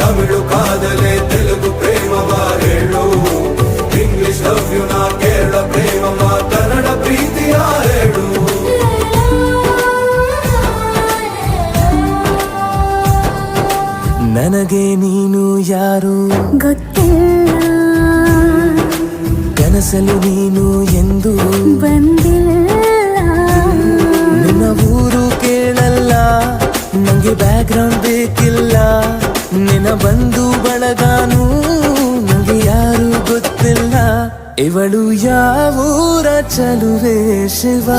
ತಮಿಳು ಕಾದಲೆ ತೆಲುಗು ಪ್ರೇಮವ ಹೇಳು, English love you ನಾ ಕೇರಳ ಪ್ರೇಮವ ಕನ್ನಡ ಪ್ರೀತಿಯ ಹೇಳು. ನನಗೆ ನೀನು ಯಾರು ಗೊತ್ತಿಲ್ಲ, ಕನಸಲು ನೀನು ಎಂದು ಬಂದಿಲ್ಲ. ನಿನ್ನ ಊರು ಕೇಳಲ್ಲ, ನಂಗೆ ಬ್ಯಾಕ್ ಗ್ರೌಂಡ್ ಬೇಕಿಲ್ಲ. ನಿನ್ನ ಬಂಧು ಬಳಗಾನು ನಂಗೆ ಯಾರು ಗೊತ್ತಿಲ್ಲ. ಇವಳು ಯಾವೂರ ಚಲುವೆ ಶಿವ.